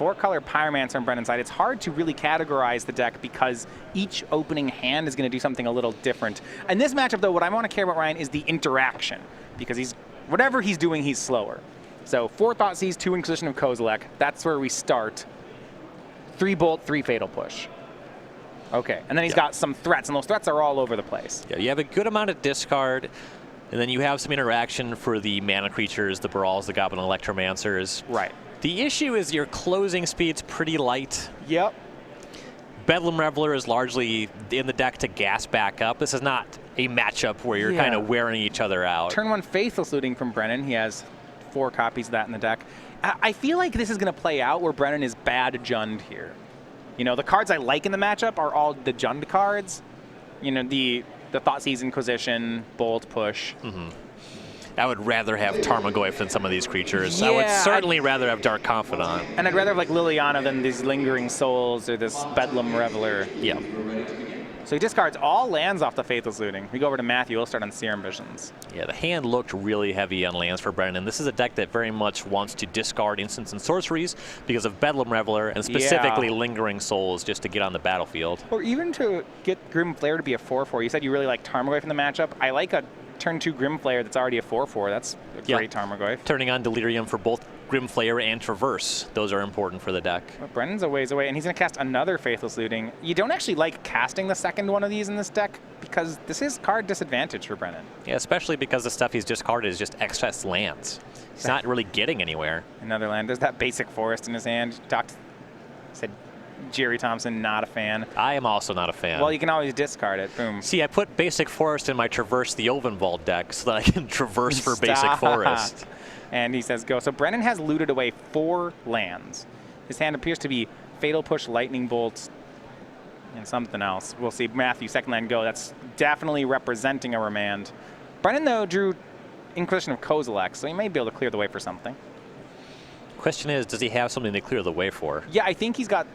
4-color Pyromancer on Brennan's side. It's hard to really categorize the deck because each opening hand is going to do something a little different. In this matchup, though, what I want to care about, Ryan, is the interaction, because whatever he's doing, he's slower. So 4 Thoughtseize, 2 Inquisition of Kozilek. That's where we start. 3 Bolt, 3 Fatal Push. Okay, and then he's got some threats, and those threats are all over the place. Yeah, you have a good amount of discard, and then you have some interaction for the mana creatures, the Brawls, the Goblin Electromancers. Right. The issue is your closing speed's pretty light. Yep. Bedlam Reveler is largely in the deck to gas back up. This is not a matchup where you're kind of wearing each other out. Turn 1 Faithless Looting from Brennan. He has 4 copies of that in the deck. I feel like this is going to play out where Brennan is bad Jund here. You know, the cards I like in the matchup are all the Jund cards. You know, the Thoughtseize, Inquisition, Bolt, Push. I would rather have Tarmogoyf than some of these creatures. Yeah, I would certainly rather have Dark Confidant. And I'd rather have like Liliana than these Lingering Souls or this Bedlam Reveler. Yeah. So he discards all lands off the Faithless Looting. We go over to Matthew. We'll start on Serum Visions. Yeah, the hand looked really heavy on lands for Brennan. This is a deck that very much wants to discard instants and sorceries because of Bedlam Reveler and specifically Lingering Souls just to get on the battlefield. Or even to get Grim Flare to be a 4/4. You said you really like Tarmogoyf in the matchup. I like a turn 2 Grim Flare that's already a 4/4. That's a great Tarmogoyf. Turning on Delirium for both Grim Flare and Traverse. Those are important for the deck. But Brennan's a ways away, and he's going to cast another Faithless Looting. You don't actually like casting the second one of these in this deck because this is card disadvantage for Brennan. Yeah, especially because the stuff he's discarded is just excess lands. He's not really getting anywhere. Another land. There's that basic forest in his hand. Said Jerry Thompson, not a fan. I am also not a fan. Well, you can always discard it. Boom. See, I put Basic Forest in my Traverse the Ovenwald deck so that I can traverse for Basic Forest. And he says go. So Brennan has looted away 4 lands. His hand appears to be Fatal Push, Lightning Bolt, and something else. We'll see. Matthew, second land go. That's definitely representing a remand. Brennan, though, drew Inquisition of Kozilek, so he may be able to clear the way for something. Question is, does he have something to clear the way for? Yeah, I think he's got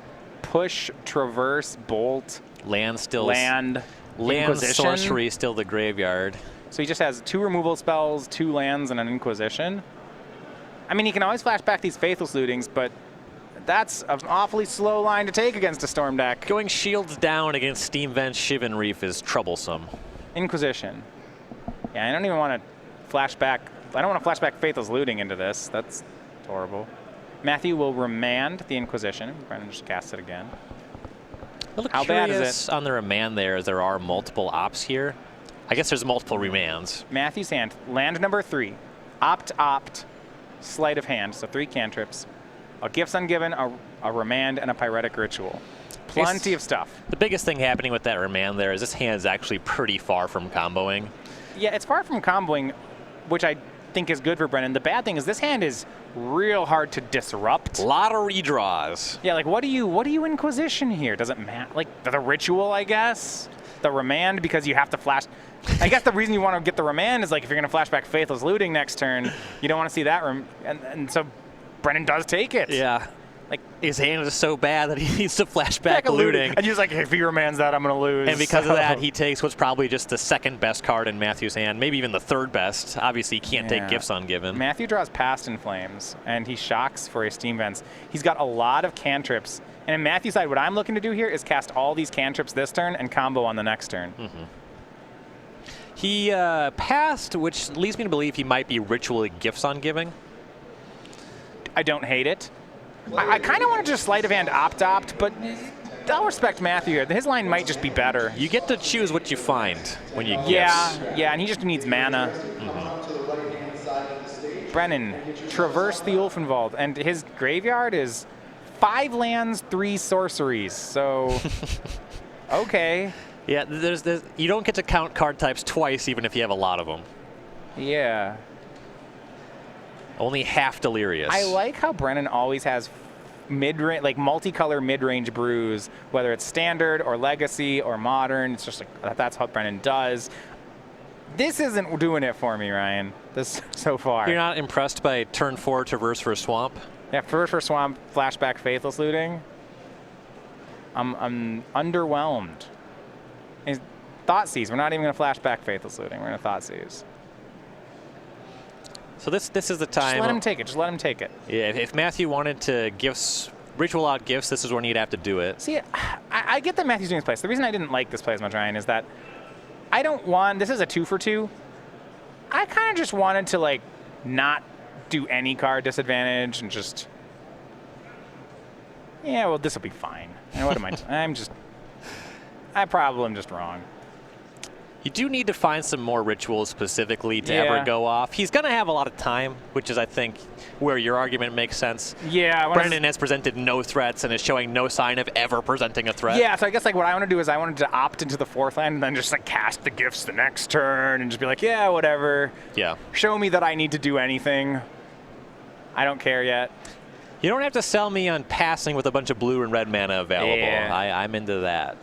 Push, Traverse, Bolt. Land still. Land, Inquisition. Sorcery still the graveyard. So he just has 2 removal spells, 2 lands, and an Inquisition. I mean, he can always flash back these Faithless Lootings, but that's an awfully slow line to take against a Storm deck. Going shields down against Steam Vent Shivan Reef is troublesome. Inquisition. Yeah, I don't even want to flash back. I don't want to flash back Faithless Looting into this. That's horrible. Matthew will remand the Inquisition. Brennan just casts it again. How bad is it? On the remand there are multiple ops here. I guess there's multiple remands. Matthew's hand, land number 3. Opt, sleight of hand, so 3 cantrips. A Gifts Ungiven, a remand, and a Pyretic Ritual. Plenty of stuff. The biggest thing happening with that remand there is this hand is actually pretty far from comboing. Yeah, it's far from comboing, which I think is good for Brennan. The bad thing is this hand is real hard to disrupt. A lot of redraws. Yeah, like what do you Inquisition here? Does it matter? Like the Ritual, I guess? The remand, because you have to flash. I guess the reason you want to get the remand is like if you're going to flash back Faithless Looting next turn, you don't want to see that. And so Brennan does take it. Yeah. Like his hand is so bad that he needs to flash back a looting. And he's like, if he remands that, I'm going to lose. And because of that, he takes what's probably just the second best card in Matthew's hand, maybe even the third best. Obviously, he can't take Gifts Ungiven. Matthew draws Past in Flames, and he shocks for his Steam Vents. He's got a lot of cantrips. And in Matthew's side, what I'm looking to do here is cast all these cantrips this turn and combo on the next turn. He passed, which leads me to believe he might be ritually Gifts Ungiving. I don't hate it. I kind of want to just sleight of hand opt, but I'll respect Matthew here. His line might just be better. You get to choose what you find when you Gifts. Yeah, and he just needs mana. Brennan, traverse the Ulfenwald, and his graveyard is 5 lands, 3 sorceries. So, okay. Yeah, you don't get to count card types twice, even if you have a lot of them. Yeah. Only half Delirious. I like how Brennan always has mid-range, like multicolor mid-range brews, whether it's standard or legacy or modern. It's just like that's what Brennan does. This isn't doing it for me, Ryan. This so far. You're not impressed by turn 4 Traverse for a Swamp? Yeah, Traverse for Swamp, flashback Faithless Looting. I'm underwhelmed. Thoughtseize. We're not even going to flashback Faithless Looting. We're going to Thoughtseize. So this is the time. Just let him take it. Just let him take it. Yeah, if Matthew wanted to Gifts ritual out gifts, this is when you'd have to do it. See, I get that Matthew's doing this play. So the reason I didn't like this play as much, Ryan, is that I don't want, this is a 2 for 2. I kind of just wanted to like not do any card disadvantage and just, yeah, well, this will be fine. And what am I probably am just wrong. You do need to find some more rituals specifically to ever go off. He's going to have a lot of time, which is, I think, where your argument makes sense. Yeah. Brennan has presented no threats and is showing no sign of ever presenting a threat. Yeah, so I guess like what I want to do is I wanted to opt into the 4th land and then just like cast the gifts the next turn and just be like, yeah, whatever. Yeah. Show me that I need to do anything. I don't care yet. You don't have to sell me on passing with a bunch of blue and red mana available. Yeah. I'm into that.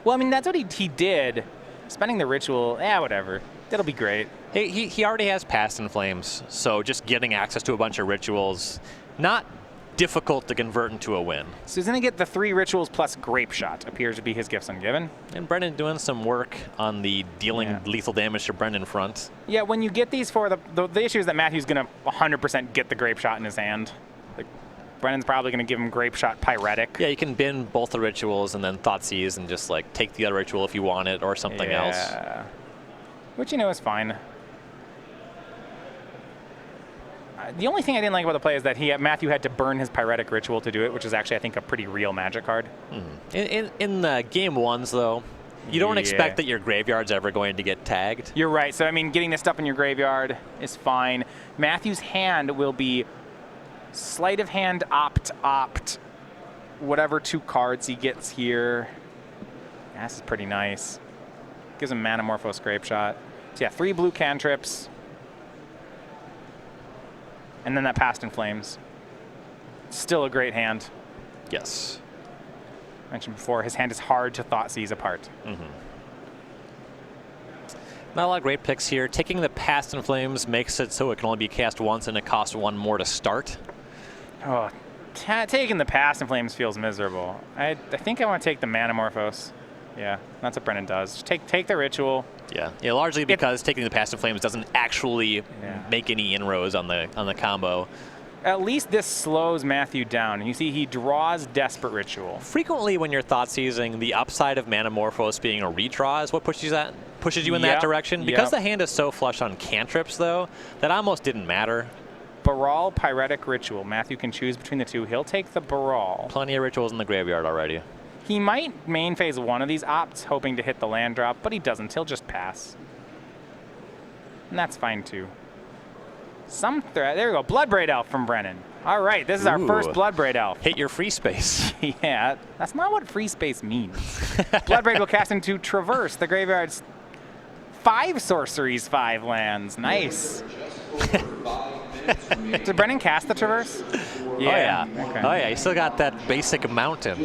Well, I mean, that's what he did. Spending the ritual, whatever. That'll be great. He already has Past in Flames, so just getting access to a bunch of rituals, not difficult to convert into a win. So he's going to get the 3 rituals plus Grape Shot, appears to be his gifts ungiven. And Brennan doing some work on the dealing lethal damage to Brennan front. Yeah, when you get these the issue is that Matthew's going to 100% get the Grape Shot in his hand. Like, Brennan's probably going to give him Grape Shot Pyretic. Yeah, you can bin both the rituals and then Thoughtseize and just like take the other ritual if you want it or something else. Which, is fine. The only thing I didn't like about the play is that Matthew had to burn his Pyretic ritual to do it, which is actually, I think, a pretty real Magic card. In the game 1s, though, you don't expect that your graveyard's ever going to get tagged. You're right. So, I mean, getting this stuff in your graveyard is fine. Matthew's hand will be sleight of hand, opt, whatever 2 cards he gets here. Yeah, this is pretty nice. Gives him Manamorphose Grape Shot. So, yeah, 3 blue cantrips. And then that Past in Flames. Still a great hand. Yes. I mentioned before, his hand is hard to Thoughtseize apart. Not a lot of great picks here. Taking the Past in Flames makes it so it can only be cast once and it costs 1 more to start. Oh, taking the Past in Flames feels miserable. I think I want to take the Manamorphose. Yeah, that's what Brennan does. Just take the ritual. Yeah, largely because taking the Past in Flames doesn't actually make any inroads on the combo. At least this slows Matthew down. You see, he draws Desperate Ritual. Frequently, when you're Thoughtseizing, the upside of Manamorphose being a redraw is what pushes you in that direction. Because the hand is so flush on cantrips, though, that almost didn't matter. Baral, Pyretic Ritual. Matthew can choose between the 2. He'll take the Baral. Plenty of rituals in the graveyard already. He might main phase 1 of these opts, hoping to hit the land drop, but he doesn't. He'll just pass. And that's fine, too. There we go. Bloodbraid Elf from Brennan. All right, this is our first Bloodbraid Elf. Hit your free space. Yeah, that's not what free space means. Bloodbraid will cast into Traverse, the graveyard's 5 sorceries, 5 lands. Nice. Did Brennan cast the Traverse? Yeah. Okay. Oh, yeah. You still got that basic mountain.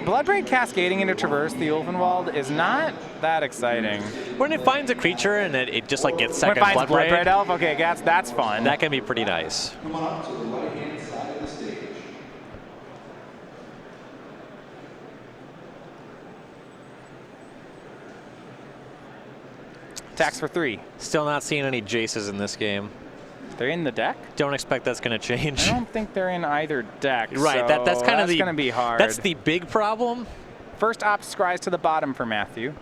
Bloodbraid cascading into Traverse the Ulvenwald is not that exciting. When it finds a creature and it just like gets second when it finds Bloodbraid Elf, okay, that's fun. That can be pretty nice. Come on up to the right-hand side of the stage. Attacks for 3. Still not seeing any Jaces in this game. They're in the deck? Don't expect that's going to change. I don't think they're in either deck. Right, so that's kind of going to be hard. That's the big problem. First opt scries to the bottom for Matthew.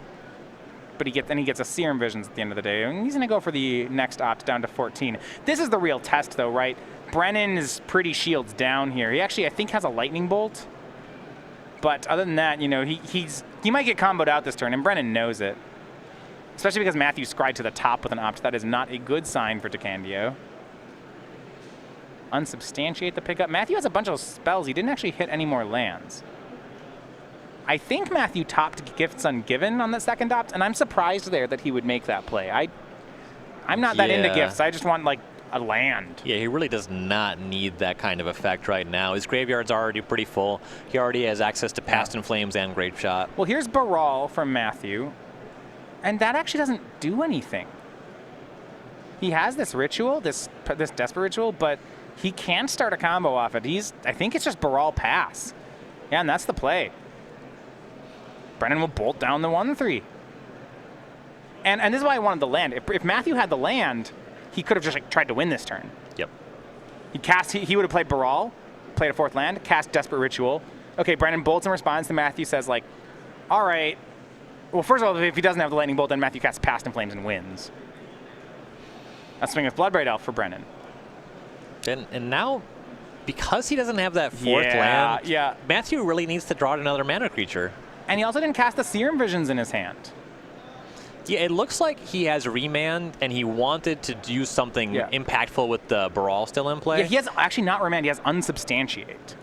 But he gets a Serum Visions at the end of the day. And he's going to go for the next opt down to 14. This is the real test, though, right? Brennan is pretty shields down here. He actually, I think, has a Lightning Bolt. But other than that, he might get comboed out this turn, and Brennan knows it. Especially because Matthew scried to the top with an opt. That is not a good sign for DeCandio. Unsubstantiate the pickup. Matthew has a bunch of spells. He didn't actually hit any more lands. I think Matthew topped Gifts Ungiven on the second opt, and I'm surprised there that he would make that play. I'm not that into gifts. I just want, like, a land. Yeah, he really does not need that kind of effect right now. His graveyard's already pretty full. He already has access to Past in Flames and Grape Shot. Well, here's Baral from Matthew, and that actually doesn't do anything. He has this ritual, this Desperate Ritual, but he can't start a combo off it. I think it's just Baral pass. Yeah, and that's the play. Brennan will bolt down the 1/3. And this is why I wanted the land. If Matthew had the land, he could have just tried to win this turn. Yep. He would have played Baral, played a 4th land, cast Desperate Ritual. Okay, Brennan bolts in response, and Matthew says, like, all right. Well, first of all, if he doesn't have the Lightning Bolt, then Matthew casts Past in Flames and wins. A swing with Bloodbraid Elf for Brennan. And now, because he doesn't have that 4th land, Matthew really needs to draw another mana creature. And he also didn't cast the Serum Visions in his hand. Yeah, it looks like he has Remand, and he wanted to do something impactful with the Baral still in play. Yeah, he has actually not Remand, he has Unsubstantiate.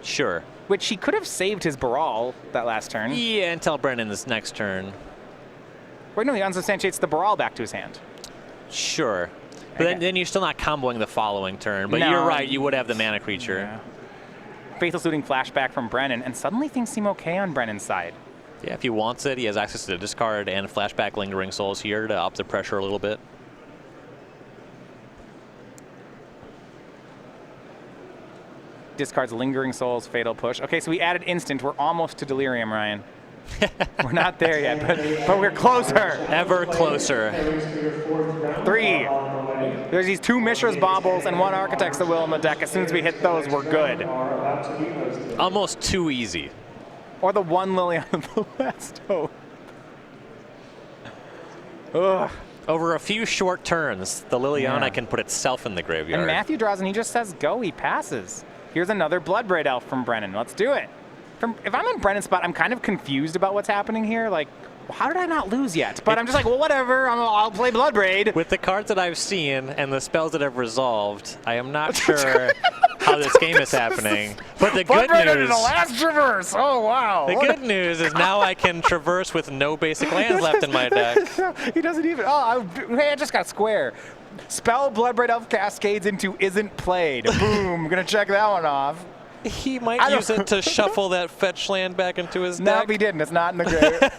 Sure. Which he could have saved his Baral that last turn. Yeah, until Brennan's next turn. Wait, no, he unsubstantiates the Baral back to his hand. Sure. But then you're still not comboing the following turn. But you're right, you would have the mana creature. Yeah. Faithless Looting flashback from Brennan, and suddenly things seem okay on Brennan's side. Yeah, if he wants it, he has access to the discard and flashback Lingering Souls here to up the pressure a little bit. Discards Lingering Souls, Fatal Push. Okay, so we added Instant. We're almost to Delirium, Ryan. We're not there yet, but we're closer. Ever closer. 3. There's these 2 Mishra's Baubles and 1 Architect's the Will in the deck. As soon as we hit those, we're good. Almost too easy. Or the 1 Liliana of the Last Hope. Ugh. Over a few short turns, the Liliana can put itself in the graveyard. And Matthew draws and he just says go, he passes. Here's another Bloodbraid Elf from Brennan. Let's do it. If I'm in Brennan's spot, I'm kind of confused about what's happening here. Like, how did I not lose yet? But I'm just like, well, whatever. I'll play Bloodbraid. With the cards that I've seen and the spells that I've resolved, I am not sure how this game is happening. But the good news, the last traverse. Oh wow! The good news is now I can traverse with no basic lands left in my deck. He doesn't even. Oh, hey, I just got square. Spell Bloodbraid Elf Cascades into isn't played. Boom. I'm gonna check that one off. He might use it to shuffle that fetch land back into his deck. No, he didn't. It's not in the grave.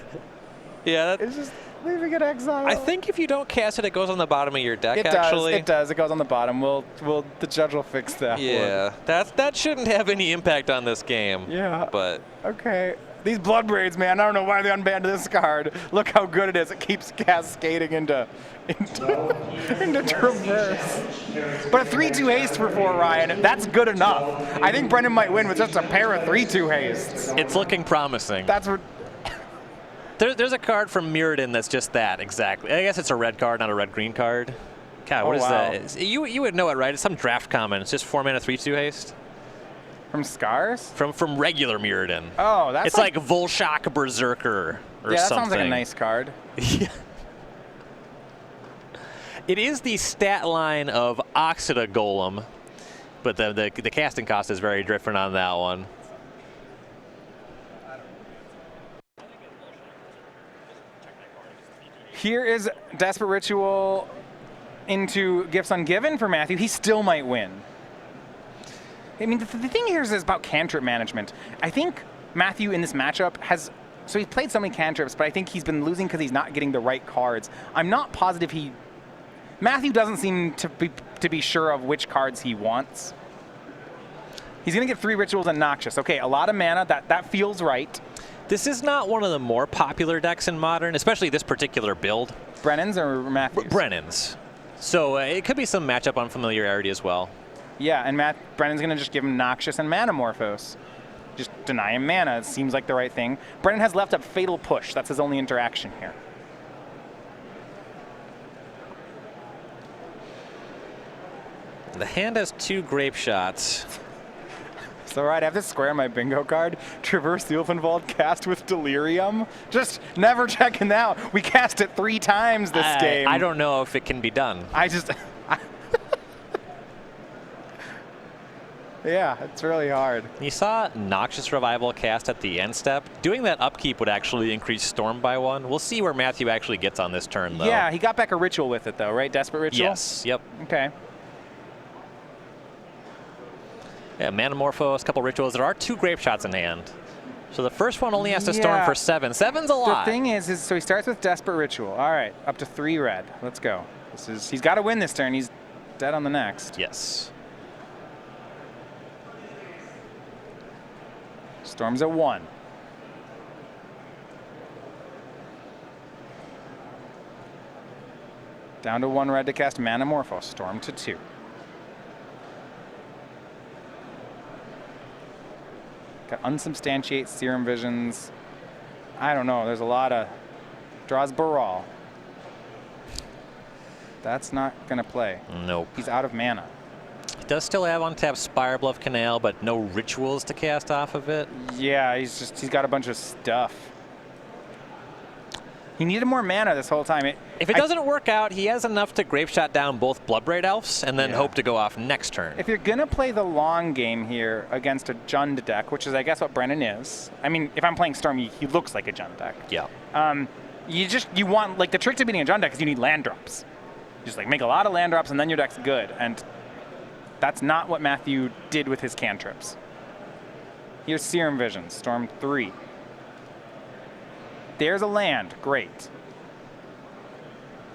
Yeah, it's just leaving it exiled. I think if you don't cast it, it goes on the bottom of your deck. It actually, does. It does. It goes on the bottom. The judge will fix that. Yeah, that shouldn't have any impact on this game. Yeah. But okay. These Bloodbraids, man, I don't know why they unbanned this card. Look how good it is. It keeps cascading into traverse. But a 3/2 haste for 4, Ryan, that's good enough. I think Brennan might win with just a pair of 3/2 hastes. It's looking promising. That's what. There's a card from Mirrodin that's just that, exactly. I guess it's a red card, not a red-green card. God, what is that? You would know it, right? It's some draft common. It's just 4 mana 3/2 haste. From Scars? From regular Mirrodin. Oh, that's it's like Volshak Berserker or that something. Sounds like a nice card. Yeah. It is the stat line of Oxida Golem, but the casting cost is very different on that one. Here is Desperate Ritual into Gifts Ungiven for Matthew. He still might win. I mean, the thing here is about cantrip management. I think Matthew in this matchup so he's played so many cantrips, but I think he's been losing because he's not getting the right cards. I'm not positive Matthew doesn't seem to be sure of which cards he wants. He's going to get 3 Rituals and Noxious. Okay, a lot of mana. That feels right. This is not one of the more popular decks in Modern, especially this particular build. Brennan's or Matthew's? Brennan's. So it could be some matchup unfamiliarity as well. Yeah, and Brennan's going to just give him Noxious and Manamorphose. Just deny him mana. It seems like the right thing. Brennan has left up Fatal Push. That's his only interaction here. The hand has 2 Grape Shots. So right, I have this square on my bingo card. Traverse the Ulfenwald cast with Delirium. Just never checking out. We cast it 3 times this game. I don't know if it can be done. Yeah, it's really hard. You saw Noxious Revival cast at the end step. Doing that upkeep would actually increase Storm by 1. We'll see where Matthew actually gets on this turn, though. Yeah, he got back a Ritual with it, though, right? Desperate Ritual? Yes, yep. Okay. Yeah, Manamorphose, a couple Rituals. There are 2 Grape Shots in hand. So the first one only has to Storm for 7. 7's a lot. The thing is so he starts with Desperate Ritual. All right, up to 3 red. Let's go. He's got to win this turn. He's dead on the next. Yes. Storm's at 1. Down to 1 red to cast Manamorphose. Storm to 2. Got Unsubstantiate, Serum Visions. I don't know. There's a lot of draws Baral. That's not going to play. Nope. He's out of mana. He does still have untapped Spire Bluff Canal, but no rituals to cast off of it. Yeah, he's got a bunch of stuff. He needed more mana this whole time. If it doesn't work out, he has enough to Grape Shot down both Bloodbraid Elves and then hope to go off next turn. If you're going to play the long game here against a Jund deck, which is, I guess, what Brennan is. I mean, if I'm playing Storm, he looks like a Jund deck. Yeah. You want, like, the trick to beating a Jund deck is you need land drops. Just, like, make a lot of land drops and then your deck's good. And that's not what Matthew did with his cantrips. Here's Serum Vision, Storm 3. There's a land, great.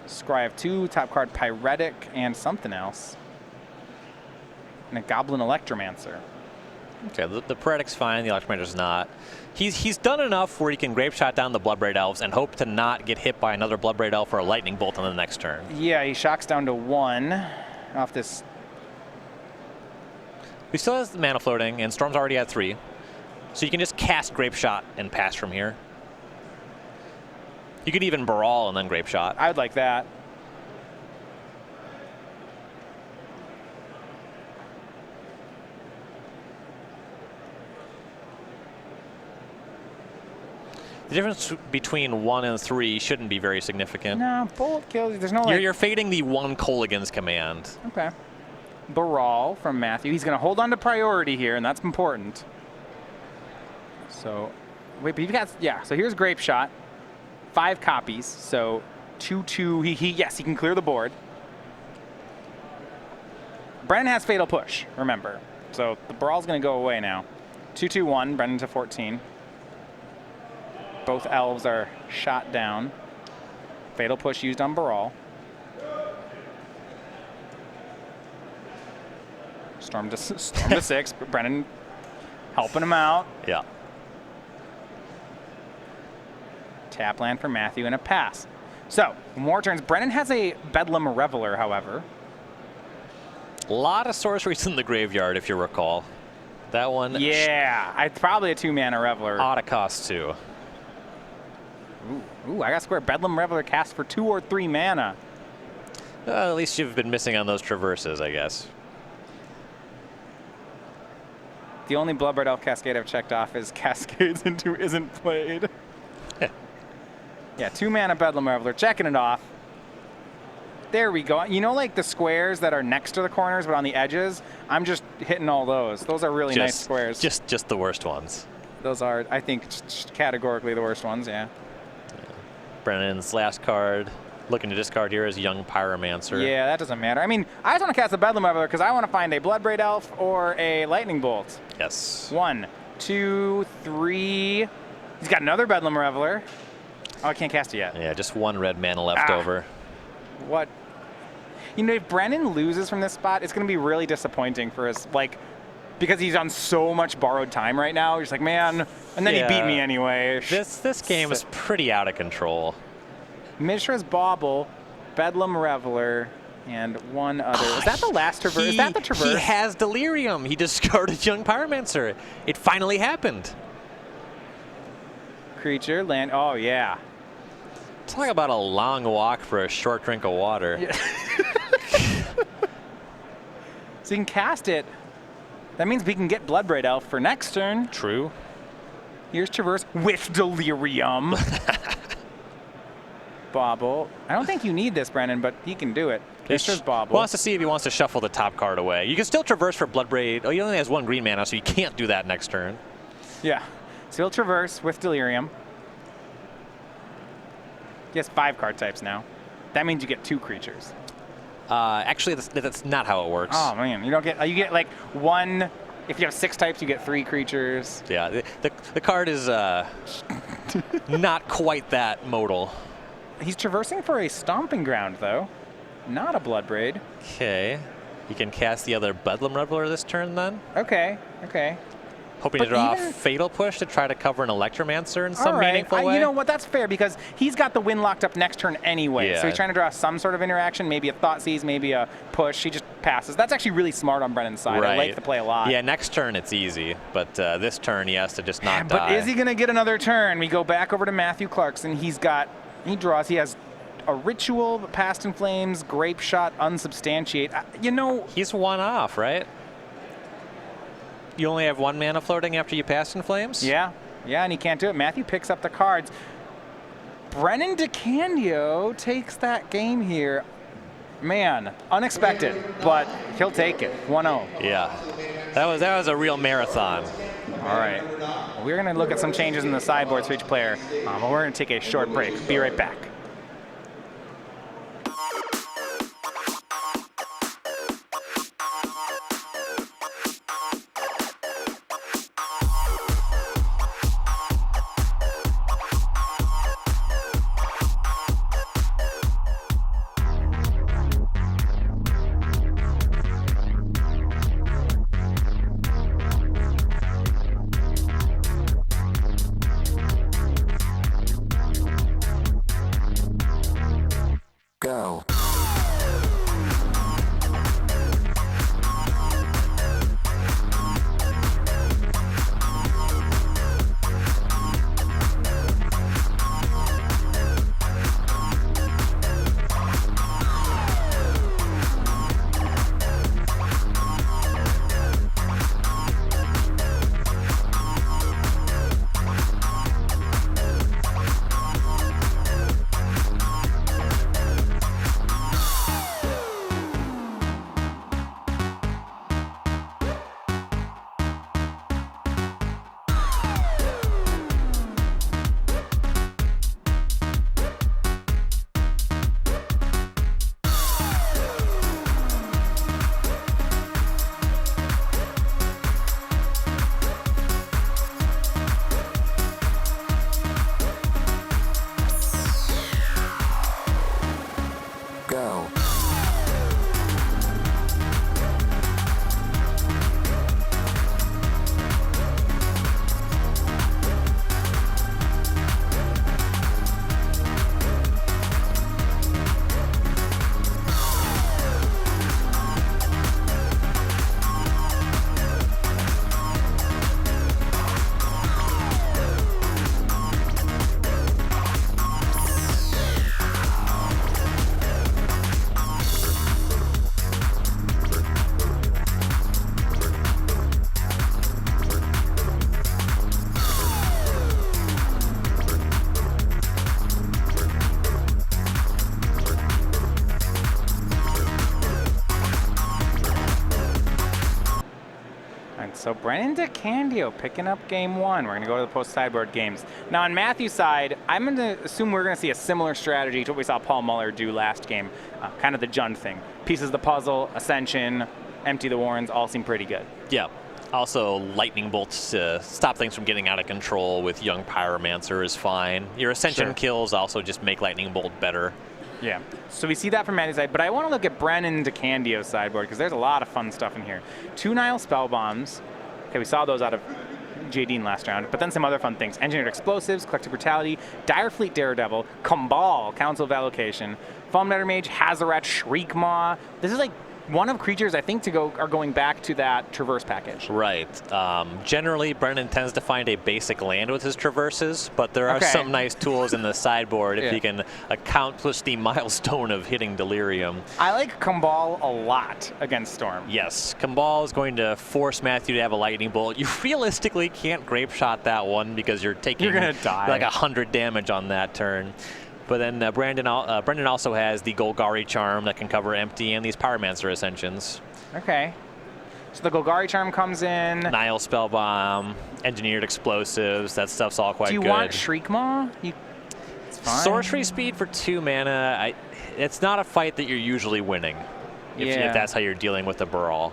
Scry of 2, top card Pyretic, and something else. And a Goblin Electromancer. Okay, the Pyretic's fine, the Electromancer's not. He's done enough where he can Grape Shot down the Bloodbraid Elves and hope to not get hit by another Bloodbraid Elf or a Lightning Bolt on the next turn. Yeah, he shocks down to 1 off this. He still has the mana floating, and Storm's already at 3. So you can just cast Grape Shot and pass from here. You could even Baral and then Grape Shot. I would like that. The difference between 1 and 3 shouldn't be very significant. No, Bolt kills. There's no like. You're fading the 1 Kolaghan's command. Okay. Baral from Matthew. He's going to hold on to priority here, and that's important. So, wait, but you've got, yeah, so here's Grape Shot. 5 copies, so 2/2. Yes, he can clear the board. Brennan has Fatal Push, remember. So the Baral's going to go away now. 2/2/1, Brennan to 14. Both elves are shot down. Fatal Push used on Baral. Storm to 6. Brennan helping him out. Yeah. Tap land for Matthew and a pass. So, more turns. Brennan has a Bedlam Reveler, however. A lot of sorceries in the graveyard, if you recall. That one. Yeah, it's probably a 2-mana Reveler. Ought to cost 2. Ooh, I got square. Bedlam Reveler cast for 2 or 3 mana. At least you've been missing on those traverses, I guess. The only Bloodbraid Elf Cascade I've checked off is Cascades into Isn't Played. Yeah, 2-mana Bedlam Reveler, checking it off. There we go. You know, like the squares that are next to the corners but on the edges? I'm just hitting all those. Those are really nice squares. Just the worst ones. Those are, I think, categorically the worst ones, yeah. Brennan's last card. Looking to discard here is Young Pyromancer. Yeah, that doesn't matter. I mean, I just want to cast a Bedlam Reveler because I want to find a Bloodbraid Elf or a Lightning Bolt. Yes. 1, 2, 3. He's got another Bedlam Reveler. Oh, I can't cast it yet. Yeah, just 1 red mana left over. What? You know, if Brennan loses from this spot, it's going to be really disappointing for us. Like, because he's on so much borrowed time right now. He's like, man, and then he beat me anyway. This game is pretty out of control. Mishra's Bauble, Bedlam Reveler, and one other. Is that the last traverse? Is that the traverse? He has Delirium. He discarded Young Pyromancer. It finally happened. Creature, land. Oh, yeah. Talk about a long walk for a short drink of water. Yeah. So you can cast it. That means we can get Bloodbraid Elf for next turn. True. Here's Traverse with Delirium. Bauble. I don't think you need this, Brennan, but he can do it. Mishra's Bauble. Wants to see if he wants to shuffle the top card away. You can still Traverse for Bloodbraid. Oh, he only has 1 green mana, so you can't do that next turn. Yeah. So he'll Traverse with Delirium. He has 5 card types now. That means you get 2 creatures. Actually, that's not how it works. Oh man, you don't get. You get like 1. If you have 6 types, you get 3 creatures. Yeah, the card is not quite that modal. He's traversing for a Stomping Ground though, not a Bloodbraid. Okay, you can cast the other Bedlam Reveler this turn then. Okay. Hoping But to draw even- a Fatal Push to try to cover an Electromancer in All some right. meaningful way. You know what? That's fair because he's got the win locked up next turn anyway. So Yeah. he's trying to draw some sort of interaction, maybe a Thoughtseize, maybe a push. He just passes. That's actually really smart on Brennan's side. I like the play a lot. Yeah, next turn it's easy, but this turn he has to just not die. But is he going to get another turn? We go back over to Matthew Clarkson. He draws. He has a Ritual, Past in Flames, Grape Shot, Unsubstantiate. You know, He's one off, right? You only have 1 mana floating after you Past in Flames? yeah, and he can't do it. Matthew picks up the cards. Brennan DeCandio takes that game here. Man, unexpected, but he'll take it. 1-0. Yeah. That was a real marathon. All right. We're going to look at some changes in the sideboards for each player, but we're going to take a short break. Be right back. Go. Go. So Brennan DeCandio picking up game 1. We're going to go to the post-sideboard games. Now on Matthew's side, I'm going to assume we're going to see a similar strategy to what we saw Paul Muller do last game. Kind of the Jund thing. Pieces of the puzzle, Ascension, empty the Warrens, all seem pretty good. Yeah. Also, Lightning Bolts to stop things from getting out of control with Young Pyromancer is fine. Your Ascension kills also just make Lightning Bolt better. Yeah, so we see that from Matthew's side, but I want to look at Brennan DeCandio's sideboard because there's a lot of fun stuff in here. 2 Nile Spell Bombs. Okay, we saw those out of Jadine last round, but then some other fun things. Engineered Explosives, Collective Brutality, Direfleet Daredevil, Kumbal, Council of Allocation, Foam Netter Mage, Hazaret, Shriekmaw. This is like one of creatures I think are going back to that Traverse package. Right. Generally, Brennan tends to find a basic land with his Traverses, but there are some nice tools in the sideboard if he can accomplish the milestone of hitting Delirium. I like Kumbal a lot against Storm. Yes, Kumbal is going to force Matthew to have a Lightning Bolt. You realistically can't Grape Shot that one because you're taking gonna die. like 100 damage on that turn. But then Brendan also has the Golgari Charm that can cover empty and these Pyromancer Ascensions. Okay. So the Golgari Charm comes in. Nile Spellbomb, Engineered Explosives, that stuff's all quite good. Do you want Shriekmaw? It's fine. Sorcery speed for 2 mana, it's not a fight that you're usually winning if that's how you're dealing with the Brawl.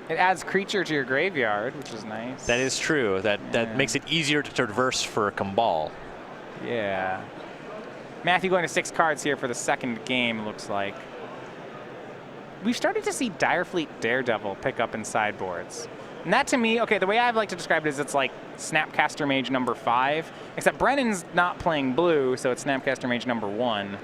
It adds creature to your graveyard, which is nice. That is true. That makes it easier to traverse for Kumbal. Yeah. Matthew going to 6 cards here for the second game, looks like. We've started to see Direfleet Daredevil pick up in sideboards. And that to me, okay, the way I'd like to describe it is it's like Snapcaster Mage number 5, except Brennan's not playing blue, so it's Snapcaster Mage number 1.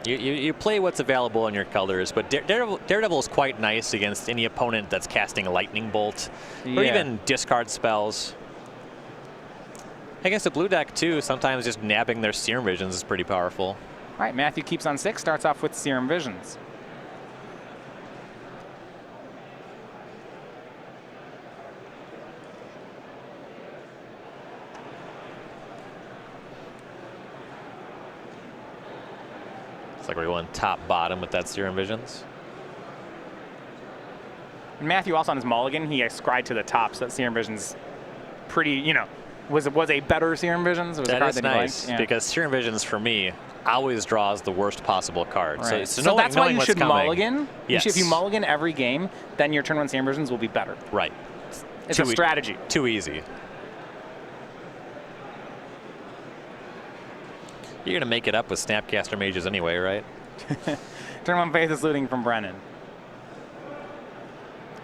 You play what's available in your colors, but Daredevil is quite nice against any opponent that's casting a Lightning Bolt, or even discard spells. Against a blue deck, too, sometimes just nabbing their Serum Visions is pretty powerful. All right, Matthew keeps on 6, starts off with Serum Visions. It's like we're going top-bottom with that Serum Visions. And Matthew also on his mulligan, he scryed to the top, so that Serum Visions pretty, you know, was a better Serum Visions. It was that a card is that nice, he liked. because Serum Visions, for me, always draws the worst possible card. Right. So So that's why you should coming, mulligan. Yes. If you mulligan every game, then your turn 1 Serum Visions will be better. Right. It's a strategy. Too easy. You're going to make it up with Snapcaster Mages anyway, right? Turn 1 Faithless Looting from Brennan.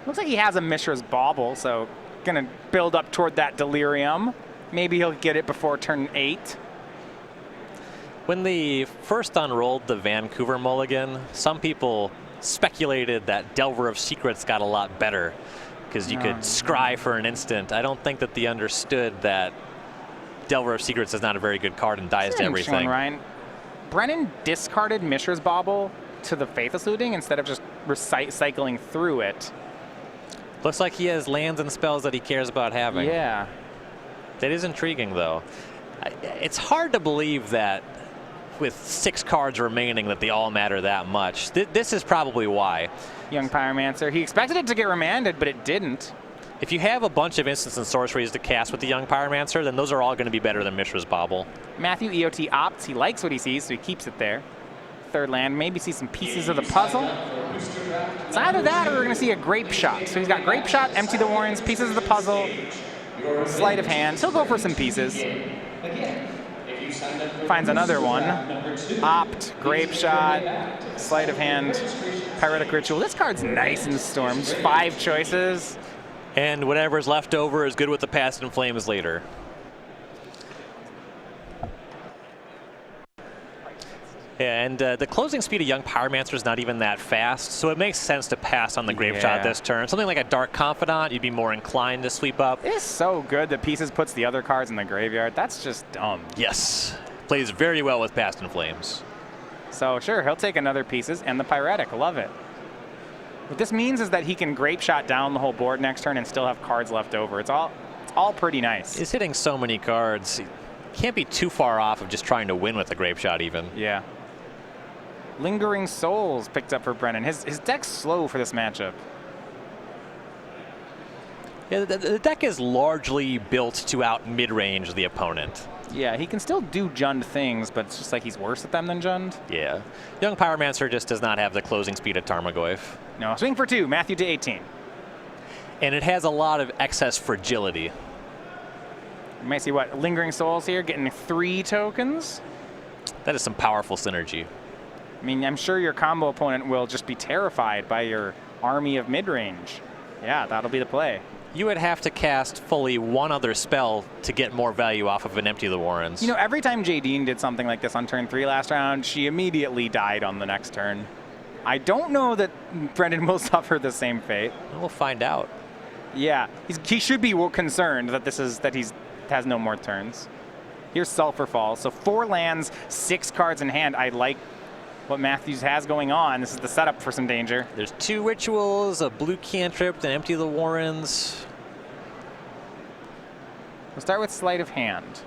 Looks like he has a Mishra's Bauble, so gonna build up toward that Delirium. Maybe he'll get it before turn 8. When they first unrolled the Vancouver mulligan, some people speculated that Delver of Secrets got a lot better because you could scry for an instant. I don't think that they understood that Delver of Secrets is not a very good card and dies to everything. One, Ryan. Brennan discarded Mishra's Bauble to the Faithless Looting instead of just cycling through it. Looks like he has lands and spells that he cares about having. Yeah. That is intriguing, though. It's hard to believe that with 6 cards remaining that they all matter that much. This is probably why. Young Pyromancer. He expected it to get remanded, but it didn't. If you have a bunch of instants and sorceries to cast with the Young Pyromancer, then those are all going to be better than Mishra's Bauble. Matthew EOT opts. He likes what he sees, so he keeps it there. Third land, maybe see some pieces of the puzzle. It's either that or we're going to see a Grape Shot. So he's got Grape Shot, Empty the Warrens, pieces of the puzzle, Sleight of Hand. He'll go for some pieces. Finds another one. Opt, Grape Shot, Sleight of Hand, Pyretic Ritual. This card's nice in Storms. 5 choices. And whatever's left over is good with the Past in Flames later. Yeah, and the closing speed of Young Pyromancer is not even that fast, so it makes sense to pass on the Grape Shot this turn. Something like a Dark Confidant, you'd be more inclined to sweep up. It's so good that Pieces puts the other cards in the graveyard. That's just dumb. Yes, plays very well with Past in Flames. So sure, he'll take another Pieces and the Pyretic. Love it. What this means is that he can Grape Shot down the whole board next turn and still have cards left over. It's all pretty nice. He's hitting so many cards. He can't be too far off of just trying to win with the Grape Shot even. Yeah. Lingering Souls picked up for Brennan. His deck's slow for this matchup. Yeah, the deck is largely built to out mid-range the opponent. Yeah, he can still do Jund things, but it's just like he's worse at them than Jund. Yeah. Young Pyromancer just does not have the closing speed of Tarmogoyf. No, swing for 2, Matthew to 18. And it has a lot of excess fragility. You might see what, Lingering Souls here, getting 3 tokens. That is some powerful synergy. I mean, I'm sure your combo opponent will just be terrified by your army of mid-range. Yeah, that'll be the play. You would have to cast fully 1 other spell to get more value off of an Empty the Warrens. You know, every time Jadine did something like this on turn 3 last round, she immediately died on the next turn. I don't know that Brendan will suffer the same fate. We'll find out. Yeah, he should be concerned that he has no more turns. Here's Sulphur Falls. So 4 lands, 6 cards in hand. I like what Matthews has going on. This is the setup for some danger. There's 2 rituals, a blue cantrip, and Empty the Warrens. We'll start with Sleight of Hand.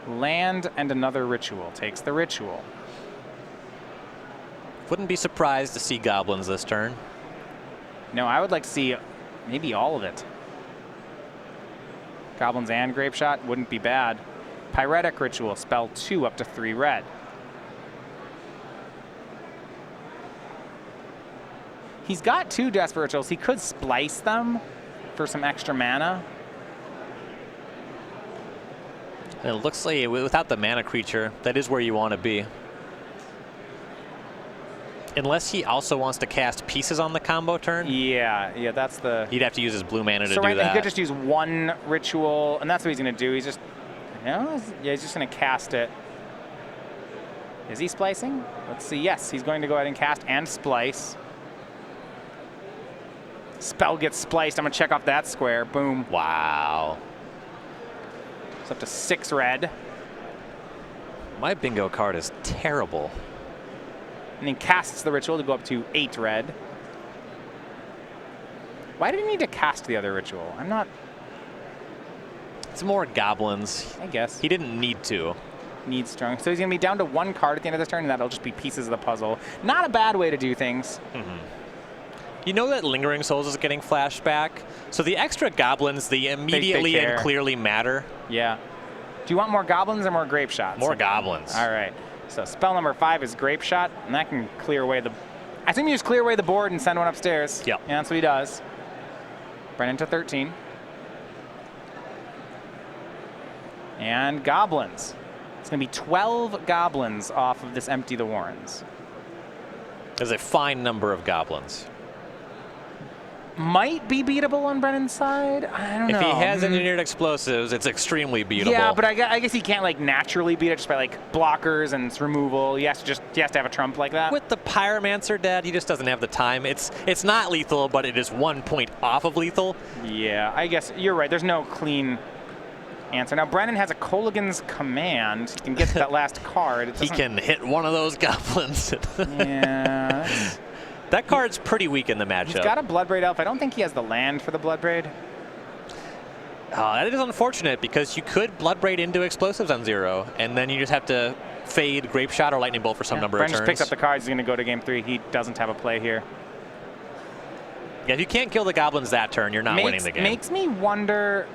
Land and another ritual. Takes the ritual. Wouldn't be surprised to see goblins this turn. No, I would like to see maybe all of it. Goblins and Grape Shot wouldn't be bad. Pyretic Ritual, spell 2 up to 3 red. He's got 2 Desperate Rituals. He could splice them for some extra mana. And it looks like without the mana creature, that is where you want to be. Unless he also wants to cast pieces on the combo turn. Yeah, that's the... He'd have to use his blue mana to so do right, that. he could just use one ritual, and that's what he's going to do. He's just, he's just going to cast it. Is he splicing? Let's see. Yes, he's going to go ahead and cast and splice. Spell gets spliced. I'm going to check off that square. Boom. Wow. It's up to 6 red. My bingo card is terrible. And he casts the ritual to go up to 8 red. Why did he need to cast the other ritual? I'm not... It's more goblins. I guess. He didn't need to. Needs strong. So he's going to be down to 1 card at the end of this turn, and that'll just be pieces of the puzzle. Not a bad way to do things. You know that Lingering Souls is getting flashed back? So the extra goblins, they immediately and clearly matter. Yeah. Do you want more goblins or more grape shots? More goblins. All right. So spell number 5 is Grape Shot, and that can clear away the... I assume you just clear away the board and send one upstairs. Yep. Yeah, that's what he does. Brennan to 13. And goblins. It's going to be 12 goblins off of this Empty the Warrens. There's a fine number of goblins. Might be beatable on Brennan's side. I don't know. If he has engineered explosives, it's extremely beatable. Yeah, but I guess he can't like naturally beat it just by like blockers and its removal. He has to have a trump like that. With the Pyromancer dead, he just doesn't have the time. It's not lethal, but it is 1 point off of lethal. Yeah, I guess you're right. There's no clean answer. Now Brennan has a Colligan's Command. He can get to that last card. He can hit one of those goblins. Yeah. That card's pretty weak in the matchup. He's got a Bloodbraid Elf. I don't think he has the land for the Bloodbraid. That is unfortunate because you could Bloodbraid into explosives on 0, and then you just have to fade Grape Shot or Lightning Bolt for some number of turns. Brennan just picks up the cards. He's going to go to game 3. He doesn't have a play here. Yeah, if you can't kill the goblins that turn, you're not winning the game. Makes me wonder...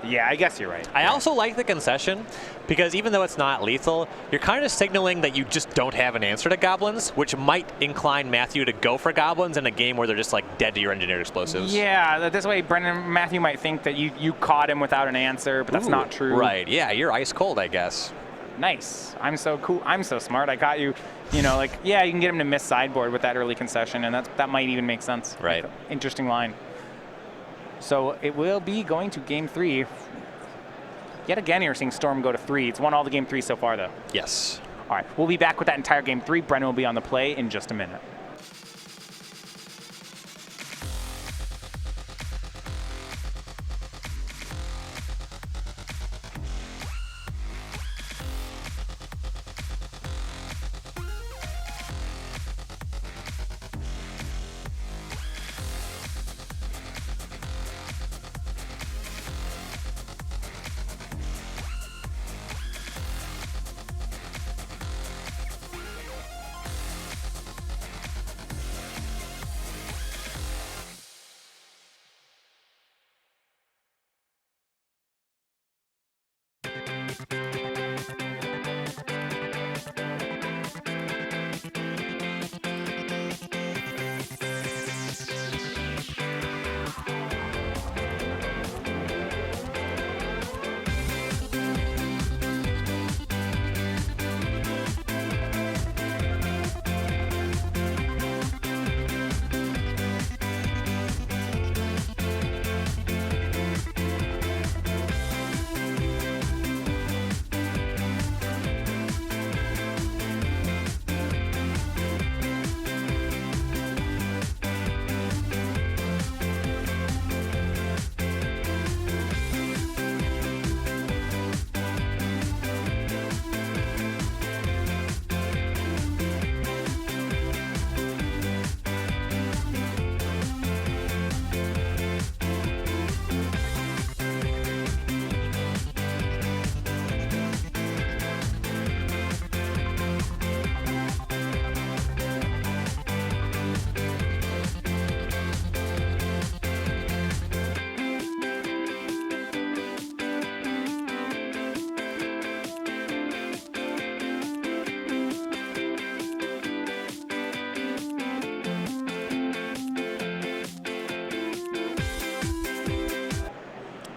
Yeah, I guess you're right. I also like the concession because even though it's not lethal, you're kind of signaling that you just don't have an answer to goblins, which might incline Matthew to go for goblins in a game where they're just like dead to your engineered explosives. Yeah, this way Matthew might think that you caught him without an answer, but that's not true. Right, yeah, you're ice cold, I guess. Nice. I'm so cool. I'm so smart. I got you. Like, yeah, you can get him to miss sideboard with that early concession, and that might even make sense. Right. Interesting line. So it will be going to game 3. Yet again, you're seeing Storm go to 3. It's won all the game 3 so far, though. Yes. All right, we'll be back with that entire game 3. Brennan will be on the play in just a minute.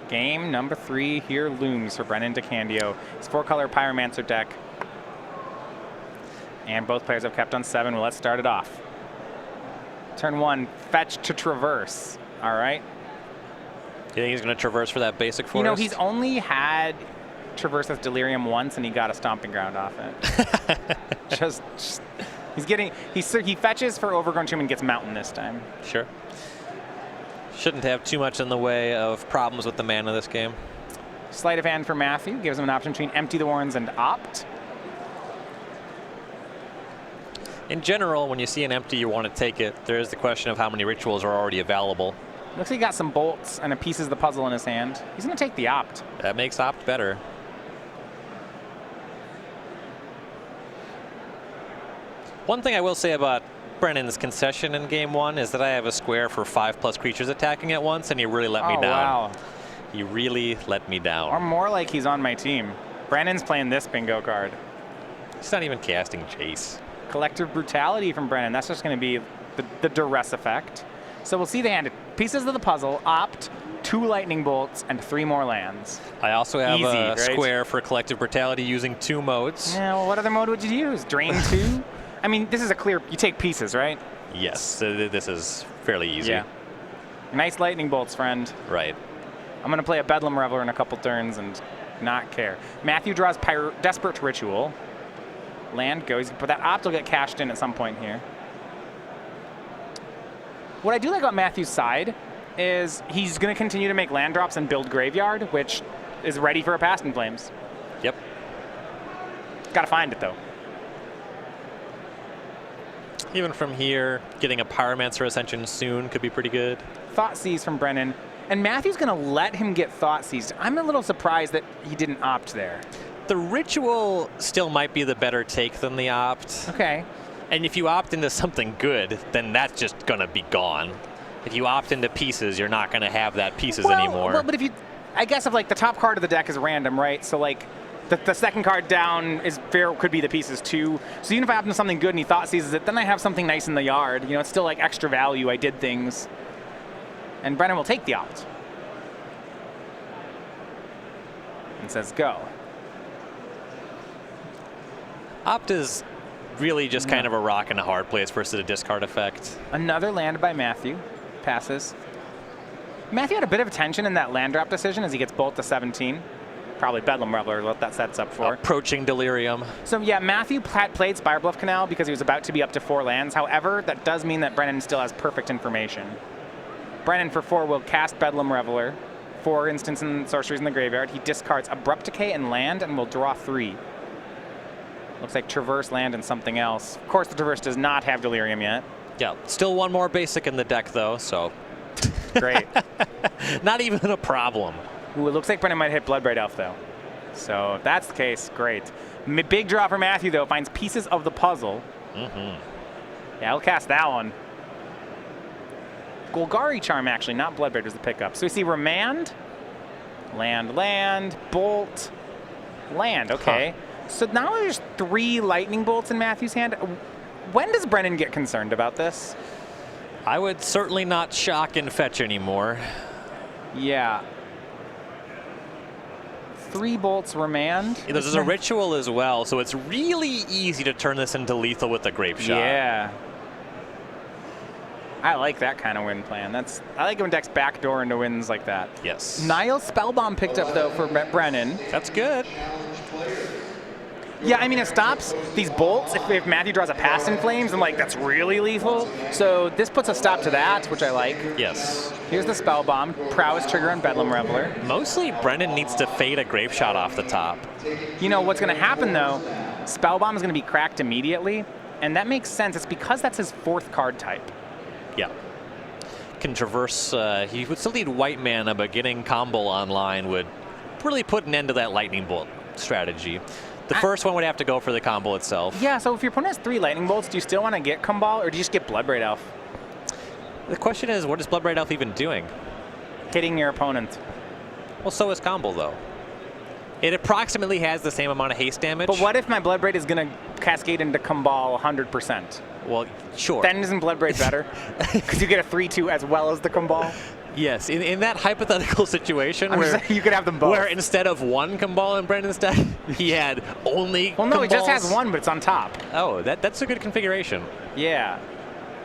Game number 3 here looms for Brennan DeCandio. His 4-color Pyromancer deck. And both players have kept on 7. Well, let's start it off. Turn 1, fetch to traverse. All right. You think he's going to traverse for that basic forest? You know, he's only had traverse with Delirium once, and he got a stomping ground off it. just he fetches for Overgrown Tomb and gets Mountain this time. Sure. Shouldn't have too much in the way of problems with the mana this game. Sleight of hand for Matthew gives him an option between Empty the Warrens and Opt. In general, when you see an empty, you want to take it. There is the question of how many rituals are already available. Looks like he got some bolts and a pieces of the puzzle in his hand. He's going to take the Opt. That makes Opt better. One thing I will say about Brennan's concession in game 1 is that I have a square for 5+ creatures attacking at once, and he really let me down. Wow. He really let me down. Or more like he's on my team. Brennan's playing this bingo card. He's not even casting Jace. Collective Brutality from Brennan. That's just going to be the duress effect. So we'll see the hand. Pieces of the puzzle, Opt, 2 lightning bolts, and 3 more lands. I also have Easy, a right? square for Collective Brutality using 2 modes. Yeah, well, what other mode would you use? Drain 2? I mean, this is a clear, you take pieces, right? Yes, so this is fairly easy. Yeah. Nice lightning bolts, friend. Right. I'm going to play a Bedlam Reveler in a couple turns and not care. Matthew draws Desperate Ritual. Land goes, but that Opt will get cashed in at some point here. What I do like about Matthew's side is he's going to continue to make land drops and build Graveyard, which is ready for a Past in Flames. Yep. Got to find it, though. Even from here, getting a Pyromancer Ascension soon could be pretty good. Thoughtseize from Brennan. And Matthew's going to let him get Thoughtseized. I'm a little surprised that he didn't Opt there. The Ritual still might be the better take than the Opt. Okay. And if you opt into something good, then that's just going to be gone. If you opt into pieces, you're not going to have that pieces anymore. Well, but if you, I guess if like the top card of the deck is random, right? So like the second card down is fair, could be the pieces too. So even if I opt into something good and he Thoughtseizes it, then I have something nice in the yard. You know, it's still like extra value. I did things. And Brennan will take the Opt. And says go. Opt is really just kind of a rock and a hard place versus a discard effect. Another land by Matthew. Passes. Matthew had a bit of tension in that land drop decision as he gets Bolt to 17. Probably Bedlam Reveler is what that sets up for. Approaching Delirium. So yeah, Matthew played Spirebluff Canal because he was about to be up to 4 lands. However, that does mean that Brennan still has perfect information. Brennan for 4 will cast Bedlam Reveler. 4 instants and sorceries in the graveyard. He discards Abrupt Decay and land and will draw 3. Looks like Traverse, land, and something else. Of course, the Traverse does not have Delirium yet. Yeah, still 1 more basic in the deck though, so. Great. Not even a problem. Ooh, it looks like Brennan might hit Bloodbraid Elf though. So if that's the case, great. Big draw for Matthew though, finds pieces of the puzzle. Yeah, I'll cast that one. Golgari Charm actually, not Bloodbraid was the pickup. So we see Remand, land, Bolt, land, okay. So now there's 3 lightning bolts in Matthew's hand. When does Brennan get concerned about this? I would certainly not shock and fetch anymore. Yeah. 3 bolts Remand. There's a ritual as well, so it's really easy to turn this into lethal with a Grape Shot. Yeah. I like that kind of win plan. I like when decks backdoor into wins like that. Yes. Nile Spellbomb picked up though for Brennan. That's good. Yeah, I mean, it stops these bolts. If Matthew draws a Past in Flames, then like that's really lethal. So this puts a stop to that, which I like. Yes. Here's the Spellbomb. Prowess trigger on Bedlam Reveler. Mostly Brennan needs to fade a Grape Shot off the top. You know what's going to happen though? Spellbomb is going to be cracked immediately, and that makes sense. It's because that's his 4th card type. Yeah. Can traverse. He would still need white mana, but getting combo online would really put an end to that lightning bolt strategy. The first one would have to go for the combo itself. Yeah, so if your opponent has 3 lightning bolts, do you still want to get Kumbal, or do you just get Bloodbraid Elf? The question is, what is Bloodbraid Elf even doing? Hitting your opponent. Well, so is combo, though. It approximately has the same amount of haste damage. But what if my Bloodbraid is going to cascade into Kumbal 100%? Well, sure. Then isn't Bloodbraid better? Because you get a 3-2 as well as the Kumbal? Yes, in that hypothetical situation You could have them both. where instead of one Kumbal in Brennan's deck, he had only Well, no, he just has Kumbals. one, but it's on top. Oh, that's a good configuration. Yeah.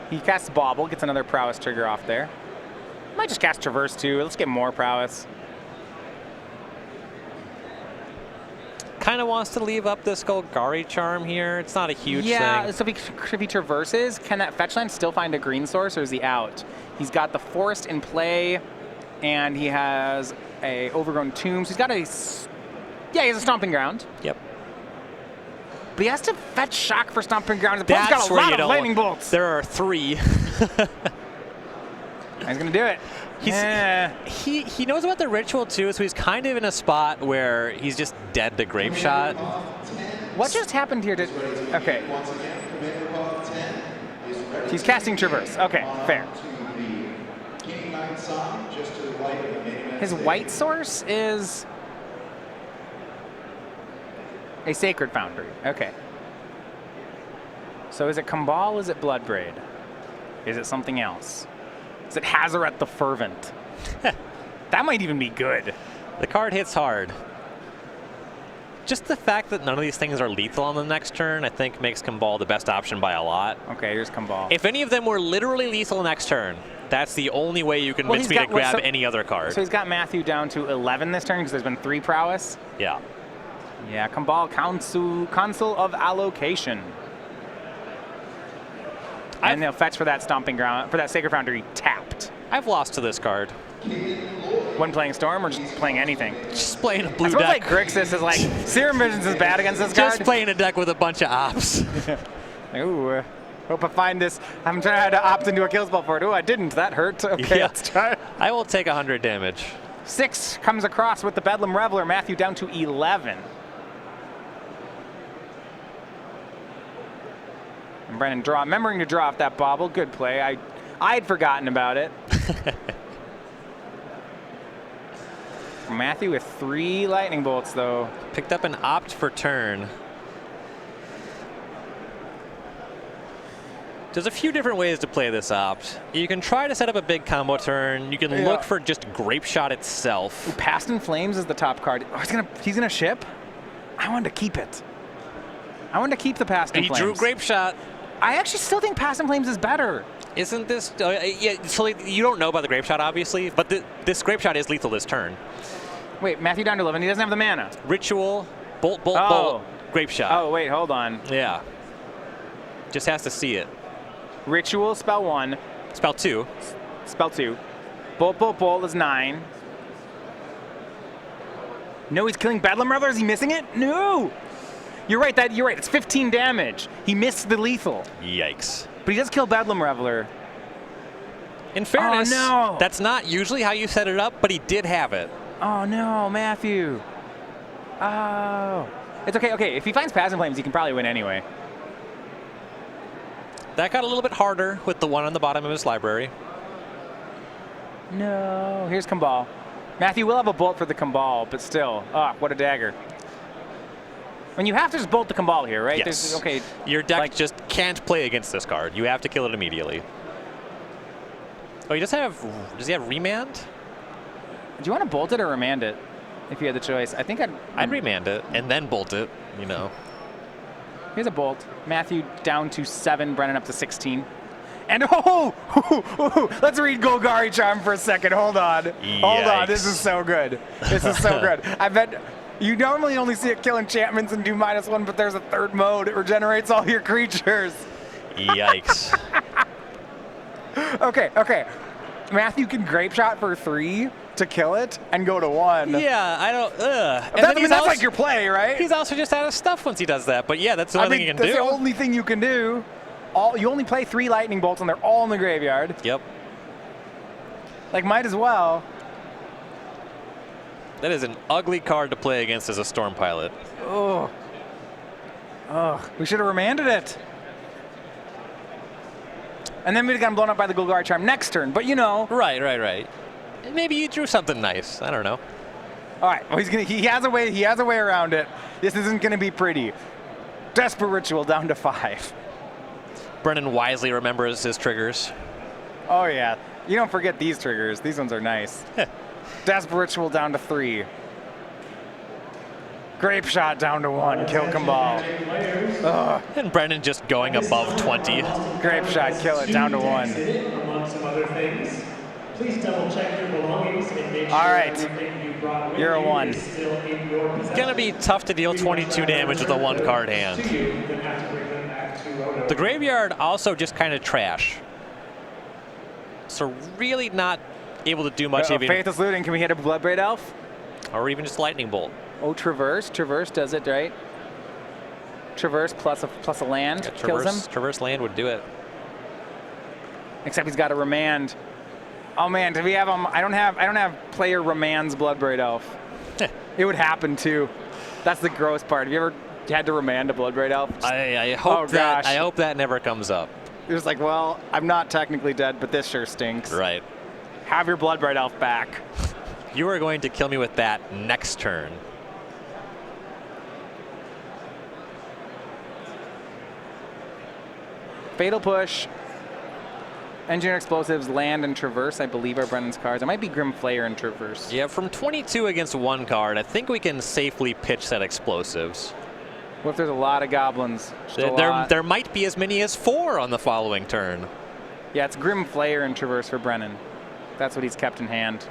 He casts Bobble, gets another prowess trigger off there. Might just cast Traverse too. Let's get more prowess. Kind of wants to leave up this Golgari Charm here. It's not a huge Yeah, thing. so if he traverses, can that fetch land still find a green source, or is he out? He's got the Forest in play, and he has a Overgrown Tomb. So he's got he has a Stomping Ground. Yep. But he has to fetch Shock for Stomping Ground. The opponent's That's got a where lot you of don't. Lightning Bolts. There are 3. He's going to do it. He knows about the ritual too, so he's kind of in a spot where he's just dead to Grape Shot. What just happened here? Okay. He's casting Traverse. Okay, fair. His white source is a Sacred Foundry. Okay. So is it Kumbal? Is it Bloodbraid? Is it something else? Is it Hazaret the Fervent? That might even be good. The card hits hard. Just the fact that none of these things are lethal on the next turn, I think makes Kumbal the best option by a lot. Okay, here's Kumbal. If any of them were literally lethal next turn, that's the only way you convince me to grab any other card. So he's got Matthew down to 11 this turn because there's been 3 prowess. Yeah. Yeah, Kumbal, Council of Allocation. And they'll fetch for that Stomping Ground, for that Sacred Foundry tapped. I've lost to this card. When playing Storm or just playing anything? Just playing a blue I suppose deck. like Grixis is like, Serum Visions is bad against this card. Just playing a deck with a bunch of ops. Ooh, hope I find this. I'm trying to opt into a kill spell for it. Ooh, I didn't. That hurt. Okay, Yeah. let's try it. I will take 100 damage. 6 comes across with the Bedlam Reveler. Matthew down to 11. And Brennan remembering to draw off that Bobble. Good play. I'd forgotten about it. Matthew with 3 Lightning Bolts, though. Picked up an opt for turn. There's a few different ways to play this opt. You can try to set up a big combo turn. You can look for just Grape Shot itself. Ooh, Past in Flames is the top card. Oh, he's gonna ship? I wanted to keep it. I wanted to keep the Past in He Flames. drew Grape Shot. I actually still think Past in Flames is better. Isn't this... yeah, so you don't know about the Grape Shot, obviously, but this Grape Shot is lethal this turn. Wait, Matthew down to 11. He doesn't have the mana. Ritual, bolt, bolt, Grape Shot. Oh, wait, hold on. Yeah. Just has to see it. Ritual, spell 1. Spell 2. Spell 2. Bolt, bolt, bolt is 9. No, he's killing Bedlam Reveler. Is he missing it? No! You're right. It's 15 damage. He missed the lethal. Yikes. But he does kill Bedlam Reveler. In fairness, no. That's not usually how you set it up, but he did have it. Oh, no, Matthew. Oh. It's okay. Okay, if he finds Past in Flames, he can probably win anyway. That got a little bit harder with the 1 on the bottom of his library. No. Here's Kumbal. Matthew will have a bolt for the Kumbal, but still. Oh, what a dagger. When you have to just bolt the Kumbal here, right? Yes. Okay. Your deck just can't play against this card. You have to kill it immediately. Oh, does he have Remand? Do you want to bolt it or remand it? If you had the choice. I think I'd remand it and then bolt it, you know. Here's a bolt. Matthew down to 7, Brennan up to 16. And let's read Golgari Charm for a second. Hold on. Hold on. This is so good. This is so good. I bet you normally only see it kill enchantments and do -1, but there's a 3rd mode. It regenerates all your creatures. Yikes. Okay. Matthew can Grape Shot for 3 to kill it and go to 1. Yeah, I don't. That's like your play, right? He's also just out of stuff once he does that. But yeah, that's the only thing he can do. That's the only thing you can do. You only play 3 Lightning Bolts and they're all in the graveyard. Yep. Like, might as well. That is an ugly card to play against as a Storm Pilot. Oh, we should have remanded it. And then we'd have gotten blown up by the Golgari Charm next turn, but you know. Right. Maybe you drew something nice. I don't know. All right, well, he has a way around it. This isn't gonna be pretty. Desperate Ritual down to 5. Brennan wisely remembers his triggers. Oh yeah, You don't forget these triggers. These ones are nice. Desperate Ritual down to 3. Grape Shot down to 1. Kill Cabal. Ugh. And Brennan just going above 20. Grape Shot, kill it down to 1. Among some other things. Please double check your belongings and make sure All right. everything you brought with You're a you 1. is still in your possession. It's gonna be tough to deal 22 damage with a 1-card hand. You then have to bring them back to Odo. The graveyard also just kind of trash. So really not able to do much even, Faithless Looting, can we hit a Bloodbraid Elf? or even just Lightning Bolt. Oh, Traverse. Traverse does it, right? Traverse plus a land Yeah, kills him. Traverse land would do it. Except he's got a Remand. Oh man, do we have him? I don't have player Remand's Bloodbraid Elf. It would happen too. That's the gross part. Have you ever had to Remand a Bloodbraid Elf? I hope gosh. I hope that never comes up. It was like, well, I'm not technically dead, but this sure stinks. Right. Have your Bloodbraid Elf back. You are going to kill me with that next turn. Fatal Push, Engineer Explosives, Land, and Traverse, I believe, are Brennan's cards. It might be Grim Flayer and Traverse. Yeah, from 22 against 1 card, I think we can safely pitch that explosives. What if there's a lot of goblins? Just a lot. There might be as many as 4 on the following turn. Yeah, it's Grim Flayer and Traverse for Brennan. That's what he's kept in hand.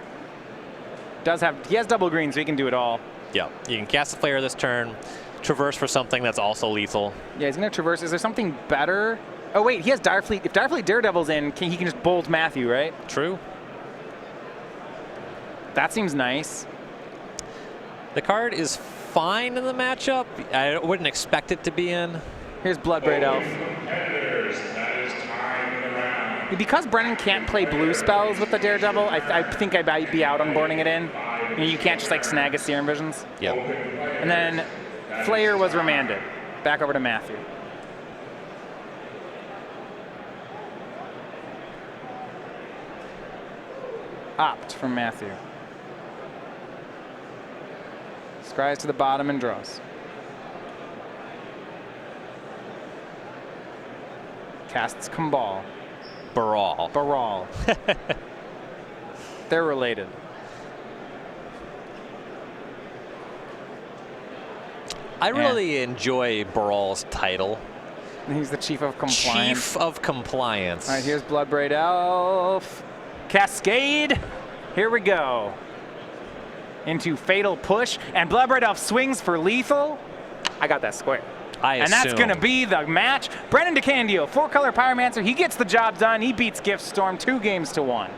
He has double green, so he can do it all. Yeah, you can cast a Flayer this turn, Traverse for something that's also lethal. Yeah, he's gonna Traverse. Is there something better? Oh wait, he has Direfleet. If Direfleet Daredevil's in, he can just bolt Matthew, right? True. That seems nice. The card is fine in the matchup. I wouldn't expect it to be in. Here's Bloodbraid Elf. Because Brennan can't play blue spells with the Daredevil, I think I might be out on boarding it in. You can't just like snag a Serum Visions. Yep. And then Flayer was remanded. Back over to Matthew. Opt from Matthew. Scries to the bottom and draws. Casts Cabal. Baral. Baral. They're related. I really enjoy Baral's title. He's the Chief of Compliance. Chief of Compliance. All right, here's Bloodbraid Elf. Cascade. Here we go. Into Fatal Push. And Bloodbraid Elf swings for lethal. I got that square. And that's going to be the match. Brennan DeCandio, 4-color Pyromancer. He gets the job done. He beats Gift Storm 2 games to 1.